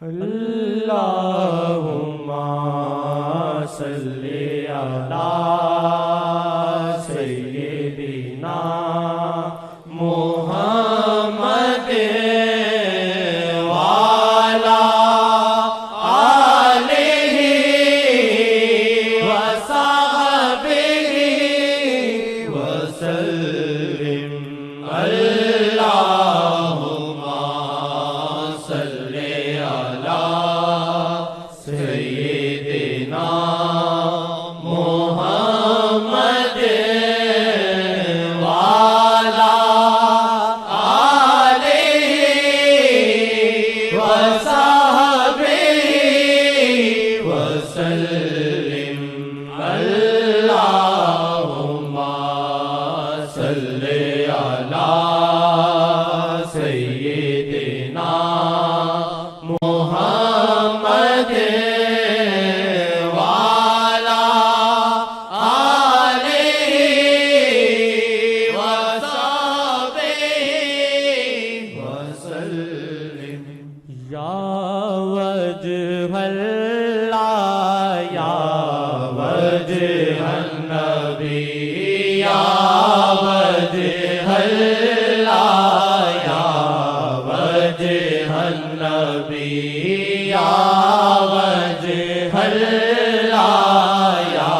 اللہم صلی علی سیدنا محمد وعلی آلہ وصحبہ وسلم۔ اللہم صلی علی سیدنا محمد وعلی آلہ وصحبہ وسلم۔ اللہم صلی علی سیدنا محمد وعلی آلہ وصحبہ وسلم۔ یا وجہ اللہ یا وجہ النبی یا وجہ اللہ یا وجہ النبی یا وجہ اللہ یا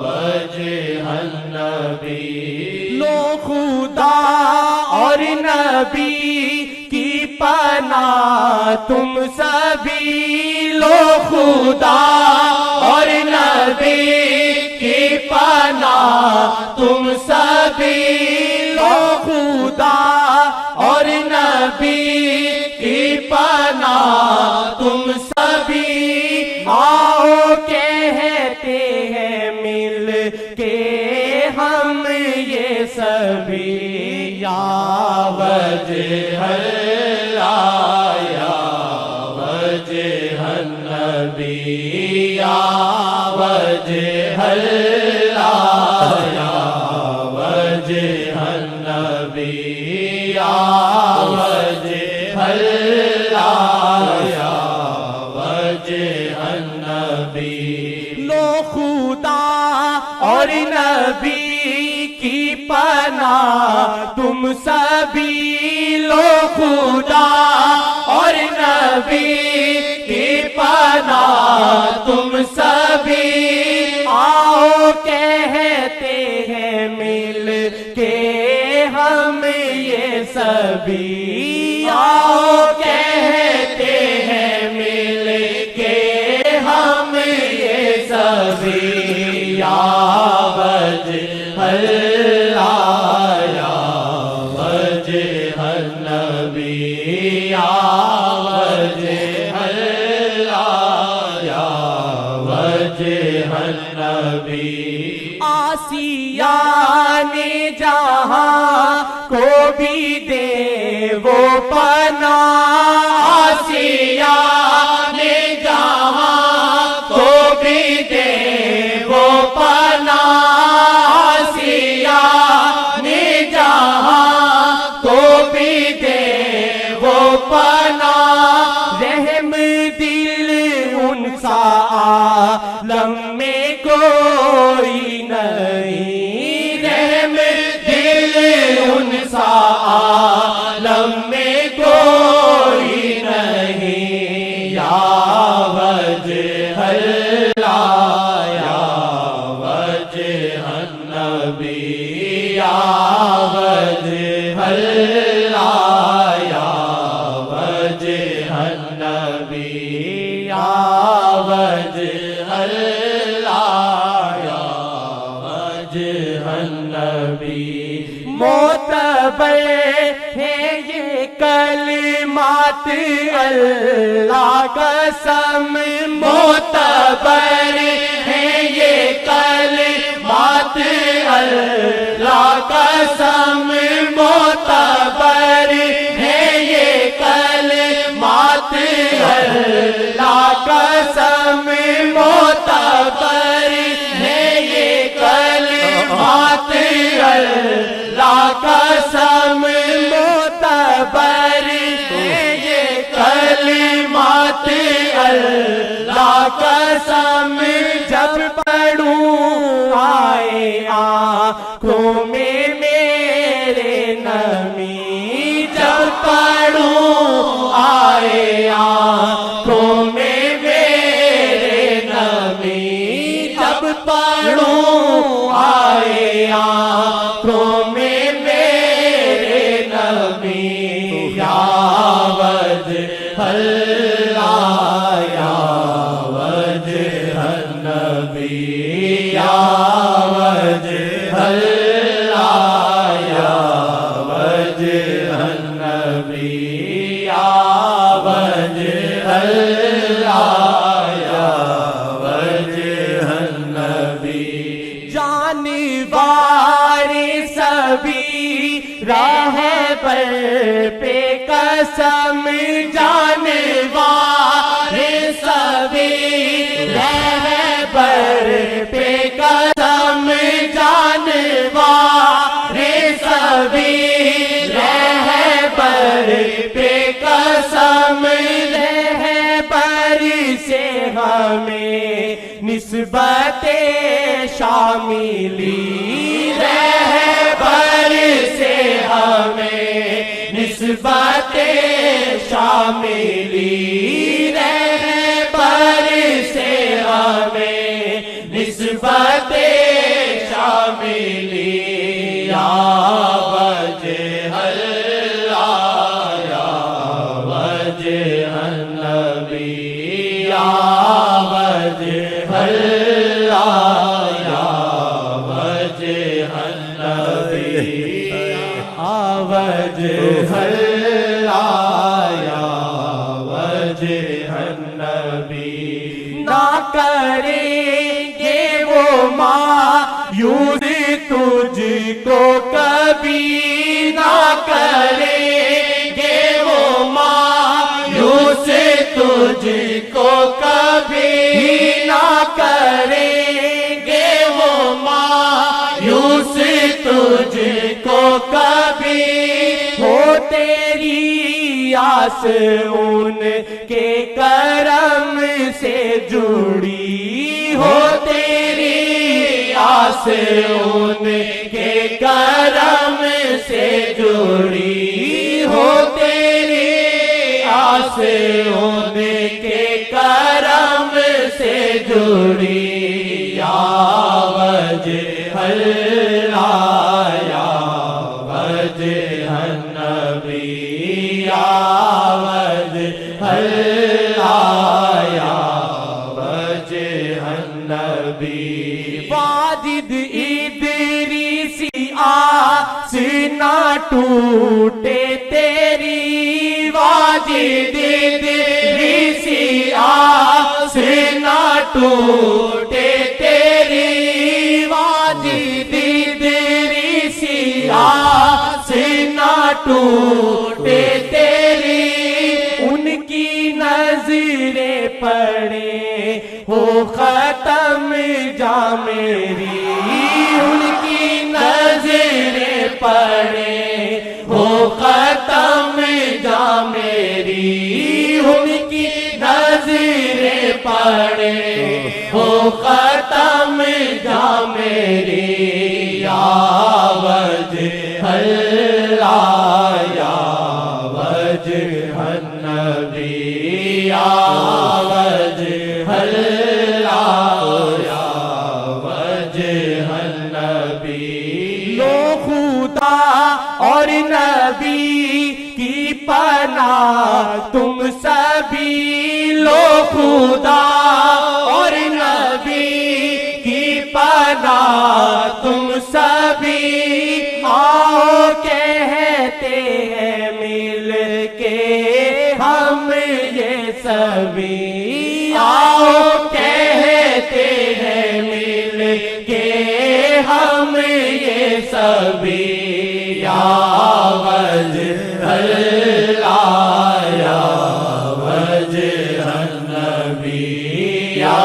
وجہ النبی۔ لو خدا اور نبی کی پناہ تم سبھی، لو خدا اور نبی کی پناہ تم سبھی، لو خدا اور نبی کی پناہ تم سبھی۔ آؤ کہتے ہیں مل کے ہم یہ سبھی، یا وجہ اللہ یا وجہ النبی یا وجہ اللہ یا وجہ النبی یا وجہ اللہ یا وجہ النبی۔ لو خدا اور نبی کی پناہ تم سبھی، لو خدا اور نبی کی پناہ تم سبھی۔ آؤ کہتے ہیں مل کے ہم یہ سبھی، آؤ کہتے ہیں مل کے ہم یہ سبھی، یا وجہ اللہ یا وجہ النبی یا وجہ اللہ یا وجہ النبی۔ آسیہ نے جہاں کو بھی دے وہ پناہ، آسیہ نے جہاں کو بھی دے وہ پناہ، آسیہ نے جہاں کو بھی دے وہ پناہ۔ رحم دل ان سا عالم میں کوئی نہیں، رحم دل ان سا عالم میں کوئی نہیں، یا وجہ اللہ یا وجہ النبی یا وجہ اللہ یا وجہ النبی یا وجہ اللہ یا وجہ النبی۔ معتبر ہے یہ کلمات اللہ قسم، معتبر ہے یہ کلمات اللہ قسم، معتبر ہے یہ کلمات اللہ قسم، معتبر ہے یہ کلمات اللہ قسم، معتبر ہے یہ کلمات اللہ قسم جب پڑھوں آئے آنکھوں میں میرے نمی، جب پڑھوں آئے آنکھوں میں میرے نمی، جب پڑھوں آئے آنکھوں میں میرے نمی، یا وجہ اللہ یا وجہ النبی، یا وجہ اللہ یا وجہ النبی، یا وجہ اللہ یا وجہ النبی، جانبار سبھی راہ پر پہ قسم، جانبار سبھی راہ پر پہ قسم، جانبار سبھی راہ پر پہ قسم، رہبر سے ہمیں نسبت شاملی، رہبر سے ہمیں نسبت شاملی، رہبر سے ہمیں نسبت شاملی، یا وجہ اللہ یا وجہ النبی، یا وجہ اللہ یا وجہ النبی، یا وجہ اللہ یا وجہ النبی، نہ کریں گے وہ مایوس تجھ کو کبھی، نہ کریں گے وہ مایوس تجھ کو کبھی، نہ کریں گے وہ مایوس تجھ کو کبھی، ہو تیری آس ان کے کرم سے جڑی، ہو تیری آس ان کے کرم سے جڑی، ہو تیری آس ان کے کرم سے جڑی، یا وجہ اللہ یا وجہ النبی، یا وجہ اللہ یا وجہ النبی، واجد ادریسی آس نہ ٹوٹے تیری، واجد ادریسی آس نہ ٹوٹے تیری، واجد ادریسی آس نہ ٹوٹے تیری، ان کی نظریں پڑے ہو ختم جا میری، ان کی نظریں پڑے ہو ختم جا میری، ان کی نظریں پڑے ہو ختم جا میری، یا وجہ اللہ یا وجہ النبی، یا وجہ اللہ یا وجہ النبی، لو خدا اور نبی کی پناہ تم سبھی، لو خدا اور نبی کی پناہ تم سبھی، آؤ کہتے ہیں مل کے ہم یہ سبھی، آؤ کہتے ہیں مل کے ہم یہ سبھی، یا وجہ اللہ یا وجہ النبی، یا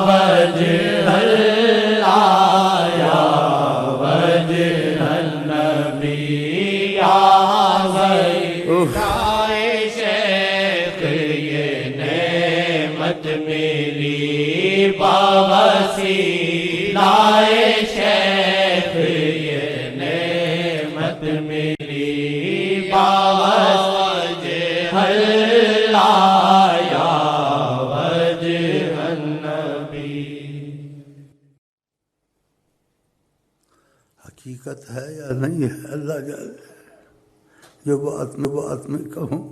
وجہ اللہ یا وجہ النبی، یا وجہ شیخ یہ نعمت نعمت میری باوسیلہ شیخ یہ نعمت میری باوجہ اللہ یا وجہ النبی. حقیقت ہے یا نہیں ہے اللہ جانے. جو بات میں کہوں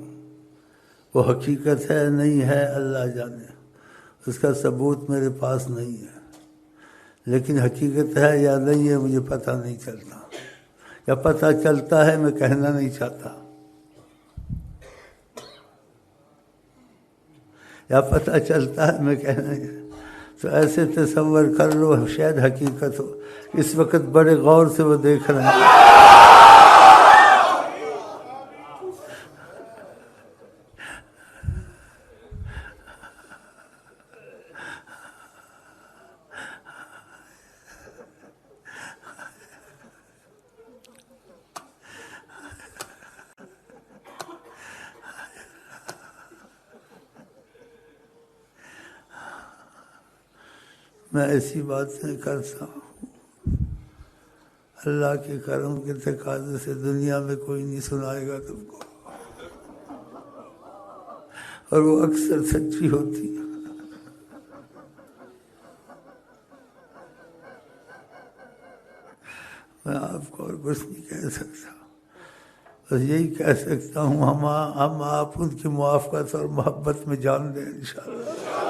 وہ حقیقت ہے نہیں ہے اللہ جانے. اس کا ثبوت میرے پاس نہیں ہے، لیکن حقیقت ہے یا نہیں ہے مجھے پتہ نہیں چلتا، یا پتہ چلتا ہے میں کہنا نہیں چاہتا، یا پتہ چلتا ہے میں کہنا نہیں. تو ایسے تصور کر لو شاید حقیقت ہو. اس وقت بڑے غور سے وہ دیکھ رہے ہیں. میں ایسی باتیں کرتا ہوں اللہ کے کرم کے تقاضے سے دنیا میں کوئی نہیں سنائے گا تم کو، اور وہ اکثر سچی ہوتی ہے. میں آپ کو اور کچھ نہیں کہہ سکتا، بس یہی کہہ سکتا ہوں ہم آپ ان کی موافقت اور محبت میں جان دیں انشاءاللہ.